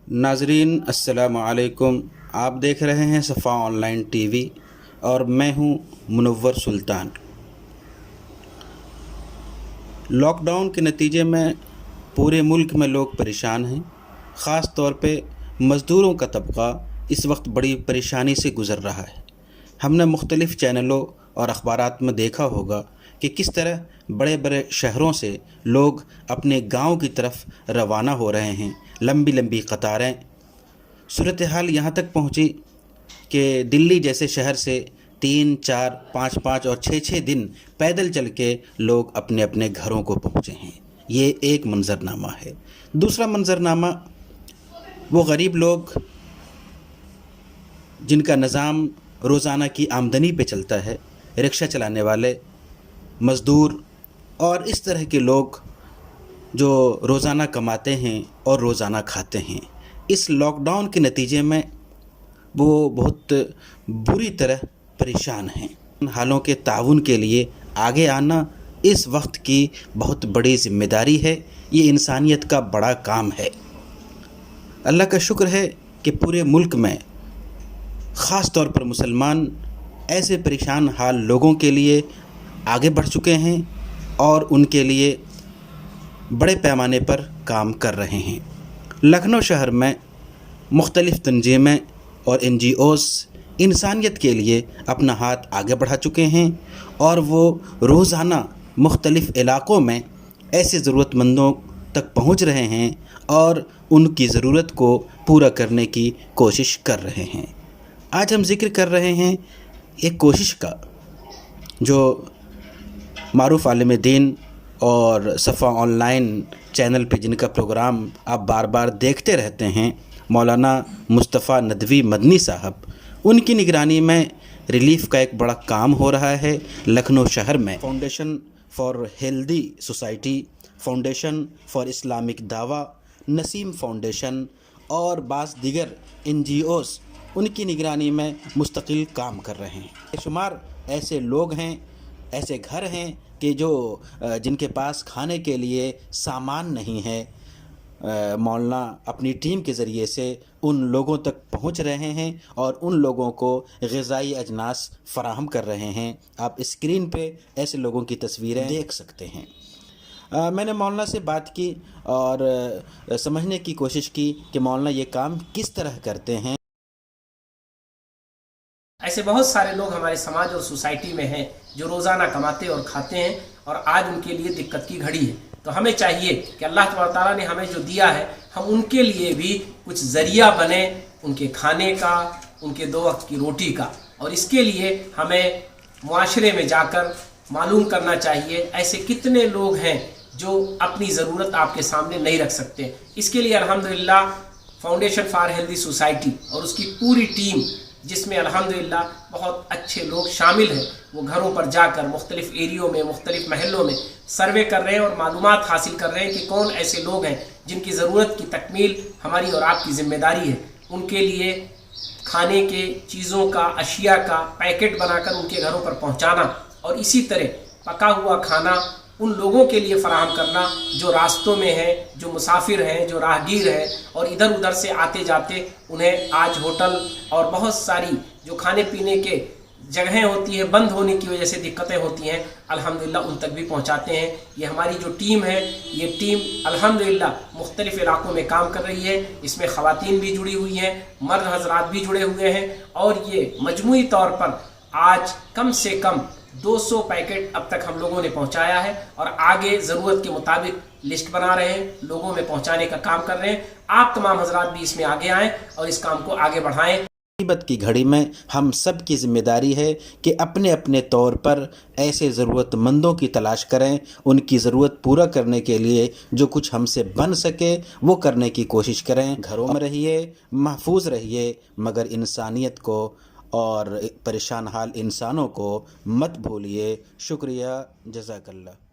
ناظرین السلام علیکم، آپ دیکھ رہے ہیں صفا آن لائن ٹی وی اور میں ہوں منور سلطان۔ لاک ڈاؤن کے نتیجے میں پورے ملک میں لوگ پریشان ہیں۔ خاص طور پہ مزدوروں کا طبقہ اس وقت بڑی پریشانی سے گزر رہا ہے۔ ہم نے مختلف چینلوں اور اخبارات میں دیکھا ہوگا کہ کس طرح بڑے بڑے شہروں سے لوگ اپنے گاؤں کی طرف روانہ ہو رہے ہیں۔ لمبی لمبی قطاریں، صورتحال یہاں تک پہنچی کہ دلی جیسے شہر سے 3، 4، 5 اور 6 دن پیدل چل کے لوگ اپنے اپنے گھروں کو پہنچے ہیں۔ یہ ایک منظرنامہ ہے۔ دوسرا منظرنامہ وہ غریب لوگ جن کا نظام روزانہ کی آمدنی پہ چلتا ہے، رکشہ چلانے والے، مزدور اور اس طرح کے لوگ جو روزانہ کماتے ہیں اور روزانہ کھاتے ہیں۔ اس لاک ڈاؤن کے نتیجے میں وہ بہت بری طرح پریشان ہیں۔ حالوں کے تعاون کے لیے آگے آنا اس وقت کی بہت بڑی ذمہ داری ہے۔ یہ انسانیت کا بڑا کام ہے۔ اللہ کا شکر ہے کہ پورے ملک میں خاص طور پر مسلمان ایسے پریشان حال لوگوں کے لیے آگے بڑھ چکے ہیں اور ان کے لیے بڑے پیمانے پر کام کر رہے ہیں۔ لکھنؤ شہر میں مختلف تنظیمیں اور NGOs انسانیت کے لیے اپنا ہاتھ آگے بڑھا چکے ہیں اور وہ روزانہ مختلف علاقوں میں ایسے ضرورت مندوں تک پہنچ رہے ہیں اور ان کی ضرورت کو پورا کرنے کی کوشش کر رہے ہیں۔ آج ہم ذکر کر رہے ہیں ایک کوشش کا جو معروف عالم دین اور صفا آن لائن چینل پہ جن کا پروگرام آپ بار بار دیکھتے رہتے ہیں، مولانا مصطفیٰ ندوی مدنی صاحب، ان کی نگرانی میں ریلیف کا ایک بڑا کام ہو رہا ہے لکھنؤ شہر میں۔ Foundation for healthy society, foundation for Islamic دعویٰ، نسیم فاؤنڈیشن اور بعض دیگر NGOs ان کی نگرانی میں مستقل کام کر رہے ہیں۔ بے شمار ایسے لوگ ہیں، ایسے گھر ہیں کہ جن کے پاس کھانے کے لیے سامان نہیں ہے۔ مولانا اپنی ٹیم کے ذریعے سے ان لوگوں تک پہنچ رہے ہیں اور ان لوگوں کو غذائی اجناس فراہم کر رہے ہیں۔ آپ اسکرین پہ ایسے لوگوں کی تصویریں دیکھ سکتے ہیں۔ میں نے مولانا سے بات کی اور سمجھنے کی کوشش کی کہ مولانا یہ کام کس طرح کرتے ہیں۔ ایسے بہت سارے لوگ ہمارے سماج اور سوسائٹی میں ہیں جو روزانہ کماتے اور کھاتے ہیں اور آج ان کے لیے دقت کی گھڑی ہے۔ تو ہمیں چاہیے کہ اللہ تبارک تعالیٰ نے ہمیں جو دیا ہے ہم ان کے لیے بھی کچھ ذریعہ بنیں، ان کے کھانے کا، ان کے 2 وقت کی روٹی کا۔ اور اس کے لیے ہمیں معاشرے میں جا کر معلوم کرنا چاہیے ایسے کتنے لوگ ہیں جو اپنی ضرورت آپ کے سامنے نہیں رکھ سکتے۔ اس کے لیے الحمدللہ فاؤنڈیشن فار ہیلدی سوسائٹی اور اس کی پوری ٹیم، جس میں الحمدللہ بہت اچھے لوگ شامل ہیں، وہ گھروں پر جا کر مختلف ایریوں میں، مختلف محلوں میں سروے کر رہے ہیں اور معلومات حاصل کر رہے ہیں کہ کون ایسے لوگ ہیں جن کی ضرورت کی تکمیل ہماری اور آپ کی ذمہ داری ہے۔ ان کے لیے کھانے کے چیزوں کا، اشیاء کا پیکٹ بنا کر ان کے گھروں پر پہنچانا اور اسی طرح پکا ہوا کھانا ان لوگوں کے لیے فراہم کرنا جو راستوں میں ہیں، جو مسافر ہیں، جو راہگیر ہیں اور ادھر ادھر سے آتے جاتے انہیں آج ہوٹل اور بہت ساری جو کھانے پینے کے جگہیں ہوتی ہیں بند ہونے کی وجہ سے دقتیں ہوتی ہیں، الحمدللہ ان تک بھی پہنچاتے ہیں۔ یہ ہماری جو ٹیم ہے، یہ ٹیم الحمدللہ مختلف علاقوں میں کام کر رہی ہے۔ اس میں خواتین بھی جڑی ہوئی ہیں، مرد حضرات بھی جڑے ہوئے ہیں اور یہ مجموعی طور پر آج کم سے کم 200 پیکٹ اب تک ہم لوگوں نے پہنچایا ہے اور آگے ضرورت کے مطابق لسٹ بنا رہے ہیں، لوگوں میں پہنچانے کا کام کر رہے ہیں۔ آپ تمام حضرات بھی اس میں آگے آئیں اور اس کام کو آگے بڑھائیں۔ مصیبت کی گھڑی میں ہم سب کی ذمہ داری ہے کہ اپنے اپنے طور پر ایسے ضرورت مندوں کی تلاش کریں، ان کی ضرورت پورا کرنے کے لیے جو کچھ ہم سے بن سکے وہ کرنے کی کوشش کریں۔ گھروں میں رہیے، محفوظ رہیے، مگر انسانیت کو اور پریشان حال انسانوں کو مت بھولیے۔ شکریہ، جزاک اللہ۔